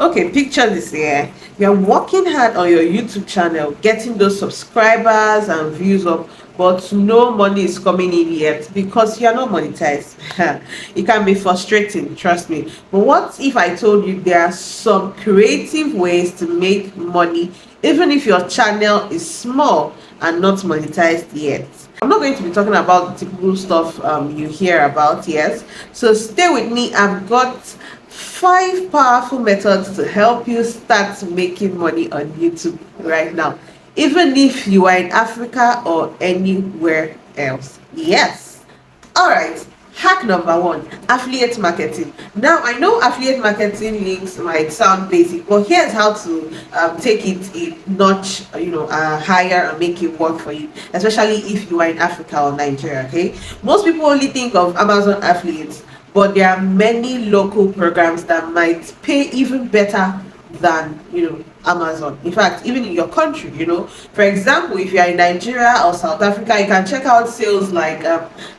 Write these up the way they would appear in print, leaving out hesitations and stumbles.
Okay, picture this here. You're working hard on your YouTube channel, getting those subscribers and views up, but no money is coming in yet because you're not monetized. It can be frustrating, trust me. But what if I told you there are some creative ways to make money even if your channel is small and not monetized yet? I'm not going to be talking about the typical stuff you hear about, yes. So stay with me. I've got 5 powerful methods to help you start making money on YouTube right now, even if you are in Africa or anywhere else. Yes. All right. Hack number 1, affiliate marketing. Now I know affiliate marketing links might sound basic, but here's how to take it a notch, higher and make it work for you, especially if you are in Africa or Nigeria. Okay, most people only think of Amazon affiliates, but there are many local programs that might pay even better than Amazon. In fact, even in your country, for example, if you are in Nigeria or South Africa, you can check out sales like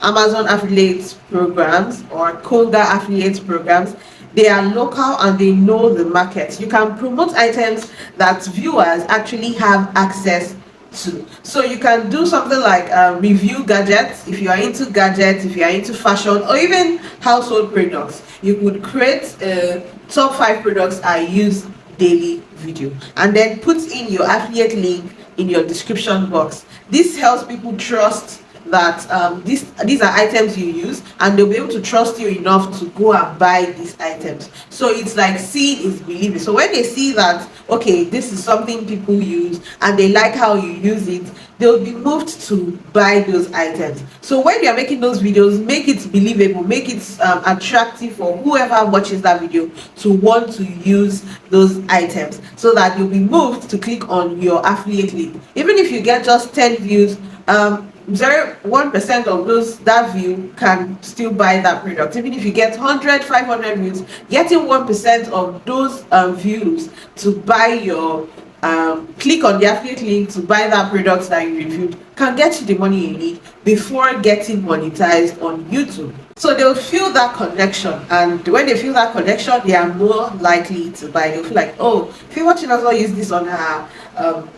Amazon affiliate programs or Konga affiliate programs. They are local and they know the market. You can promote items that viewers actually have access to. So you can do something like review gadgets. If you are into gadgets, if you are into fashion or even household products, you could create top 5 products I use daily video and then put in your affiliate link in your description box. This helps people trust that these are items you use, and they'll be able to trust you enough to go and buy these items. So it's like seeing is believing. So when they see that, okay, this is something people use and they like how you use it, they'll be moved to buy those items. So when you're making those videos, make it believable, make it attractive for whoever watches that video to want to use those items, so that you'll be moved to click on your affiliate link. Even if you get just 10 views, 0.1% of that view can still buy that product. Even if you get 100, 500 views, getting 1% of those views to buy your click on the affiliate link to buy that product that you reviewed can get you the money you need before getting monetized on YouTube. So they'll feel that connection, and when they feel that connection, they are more likely to buy. They'll feel like, oh, Favor Chinonso used this on her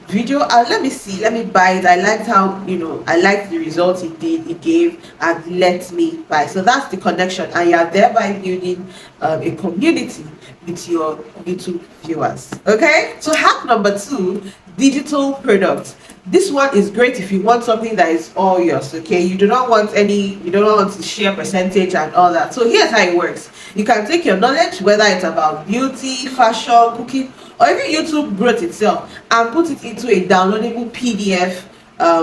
video, let me see, let me buy it. I liked how, I liked the results it gave, and let me buy. So that's the connection, and you are thereby building a community with your YouTube viewers. Okay, so hack number 2, digital products. This one is great if you want something that is all yours. Okay, you don't want to share percentage and all that. So here's how it works. You can take your knowledge, whether it's about beauty, fashion, cooking, or even YouTube growth itself, and put it into a downloadable PDF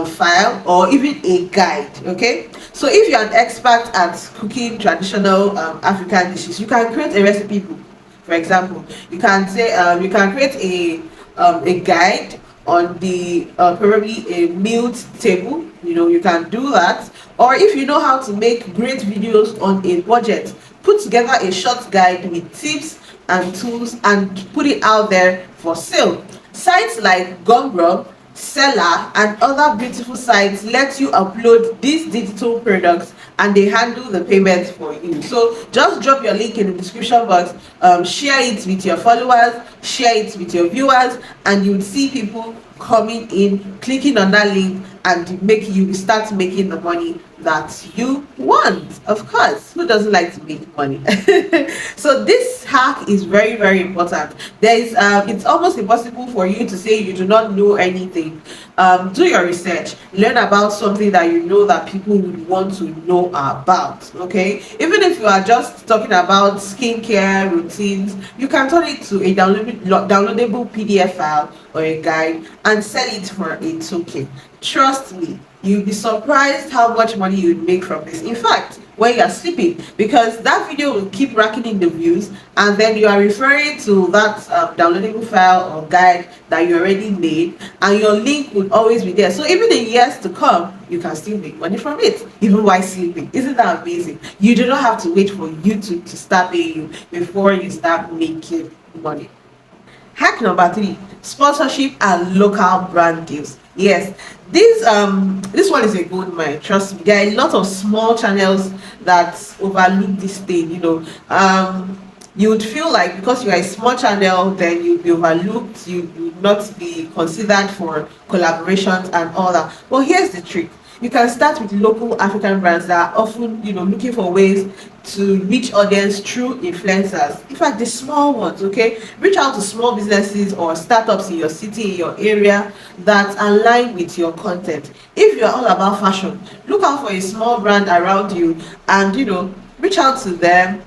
file or even a guide. Okay, so if you're an expert at cooking traditional African dishes, you can create a recipe book. For example, you can say you can create a guide on the probably a meal table. You can do that. Or if you know how to make great videos on a budget, put together a short guide with tips and tools and put it out there for sale. Sites like Gumroad, Seller, and other beautiful sites let you upload these digital products, and they handle the payment for you. So just drop your link in the description box, share it with your followers, share it with your viewers, and you will see people coming in, clicking on that link, and you start making the money that you want. Of course, who doesn't like to make money? So this hack is very, very important. It's almost impossible for you to say you do not know anything. Do your research, learn about something that you know that people would want to know about. Okay, even if you are just talking about skincare routines, you can turn it to a downloadable PDF file or a guide and sell it for a token. Trust me, you'll be surprised how much money you'd make from this. In fact, when you're sleeping, because that video will keep racking in the views, and then you are referring to that downloadable file or guide that you already made, and your link would always be there. So even in years to come, you can still make money from it, even while sleeping. Isn't that amazing? You do not have to wait for YouTube to start paying you before you start making money. Hack number 3, sponsorship and local brand deals. Yes, this one is a gold mine, trust me. There are a lot of small channels that overlook this thing. you would feel like because you are a small channel, then you'd be overlooked, you would not be considered for collaborations and all that. Well, here's the trick. You can start with local African brands that are often, looking for ways to reach audience through influencers. In fact, the small ones, okay? Reach out to small businesses or startups in your city, in your area that align with your content. If you're all about fashion, look out for a small brand around you and, reach out to them.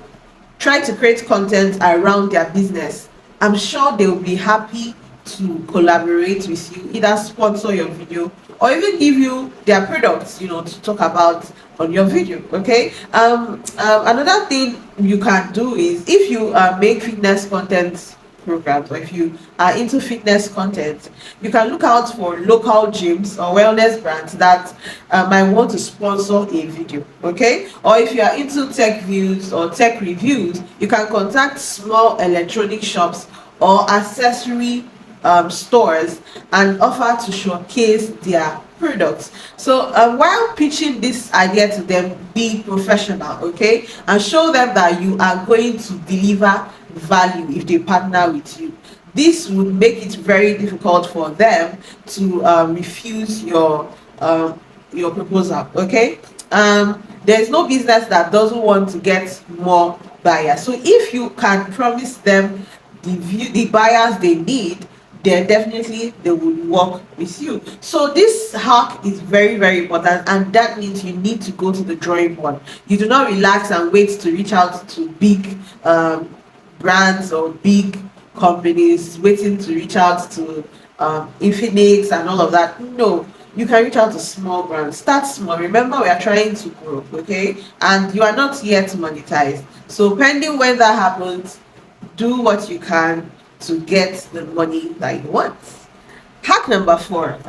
Try to create content around their business. I'm sure they'll be happy to collaborate with you, either sponsor your video or even give you their products, to talk about on your video. Okay. Another thing you can do is, if you make fitness content programs, or if you are into fitness content, you can look out for local gyms or wellness brands that might want to sponsor a video. Okay. Or if you are into tech views or tech reviews, you can contact small electronic shops or accessory stores and offer to showcase their products. So while pitching this idea to them, be professional, okay, and show them that you are going to deliver value if they partner with you. This would make it very difficult for them to refuse your proposal. Okay. There's no business that doesn't want to get more buyers. So if you can promise them the buyers they need, then definitely they will work with you. So this hack is very, very important, and that means you need to go to the drawing board. You do not relax and wait to reach out to big brands or big companies, waiting to reach out to Infinix and all of that. No, you can reach out to small brands. Start small. Remember, we are trying to grow, okay? And you are not yet monetized. So pending when that happens, do what you can to get the money that you want. Hack number 4.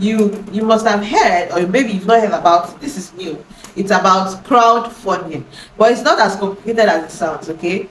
You must have heard, or maybe you've not heard about, this is new. It's about crowdfunding, but it's not as complicated as it sounds. Okay.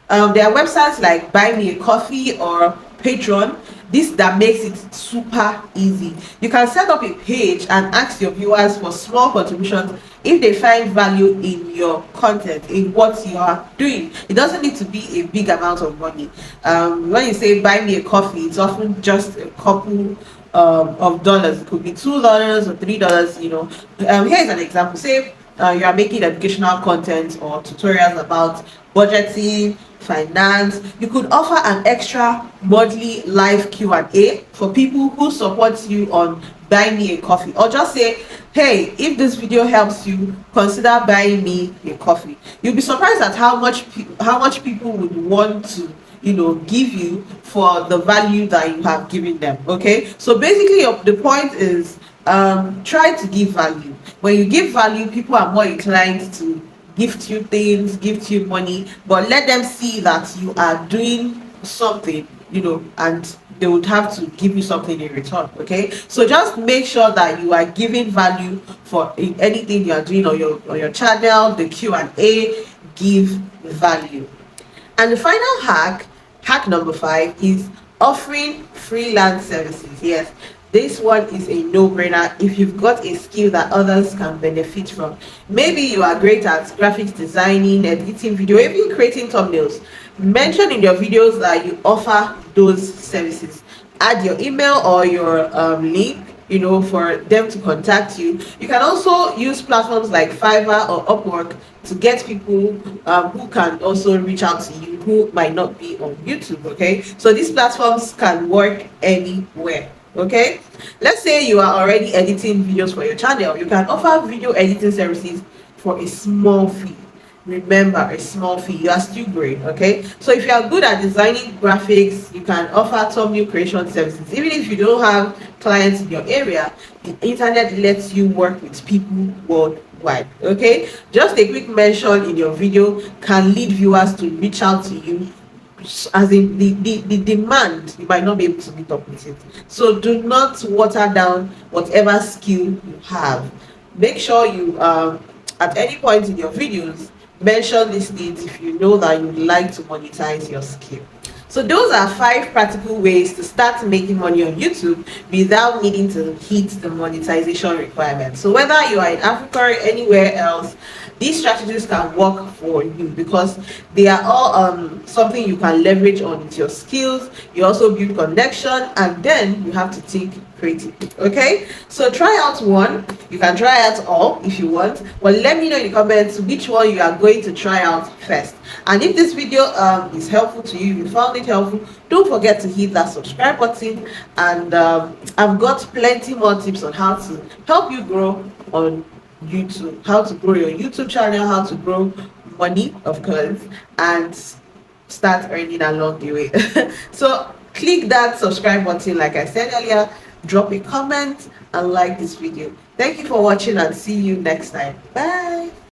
There are websites like Buy Me a Coffee or Patreon. This that makes it super easy. You can set up a page and ask your viewers for small contributions if they find value in your content, in what you are doing. It doesn't need to be a big amount of money. When you say buy me a coffee, it's often just a couple of dollars. It could be $2 or $3. Here's an example. Say you are making educational content or tutorials about budgeting, finance. You could offer an extra monthly live Q&A for people who support you on Buy Me a Coffee, or just say, hey, if this video helps you, consider buying me a coffee. You'll be surprised at how much people would want to give you for the value that you have given them. Okay, so basically the point is, try to give value. When you give value, people are more inclined to gift you things, gift you money, but let them see that you are doing something, and they would have to give you something in return. Okay, so just make sure that you are giving value for anything you are doing on your channel. The Q&A, give value. And the final hack number 5 is offering freelance services. Yes, this one is a no-brainer if you've got a skill that others can benefit from. Maybe you are great at graphics designing, editing video, even creating thumbnails. Mention in your videos that you offer those services. Add your email or your link, for them to contact you. You can also use platforms like Fiverr or Upwork to get people who can also reach out to you who might not be on YouTube. Okay, so these platforms can work anywhere. Okay, let's say you are already editing videos for your channel. You can offer video editing services for a small fee. Remember, a small fee. You are still growing. Okay, so if you are good at designing graphics, you can offer thumbnail creation services. Even if you don't have clients in your area, the internet lets you work with people worldwide. Okay, just a quick mention in your video can lead viewers to reach out to you, as in the demand, you might not be able to meet up with it. So do not water down whatever skill you have. Make sure you at any point in your videos mention these things if you know that you'd like to monetize your skill. So those are 5 practical ways to start making money on YouTube without needing to hit the monetization requirements. So whether you are in Africa or anywhere else, these strategies can work for you because they are all something you can leverage on with your skills. You also build connection, and then you have to think creatively. Okay, so try out one. You can try out all if you want, but let me know in the comments which one you are going to try out first. And if this video is helpful to you, you found it helpful, don't forget to hit that subscribe button. And I've got plenty more tips on how to help you grow on YouTube, how to grow your YouTube channel, how to grow money, of course, and start earning along the way. So click that subscribe button, like I said earlier, drop a comment and like this video. Thank you for watching, and see you next time. Bye.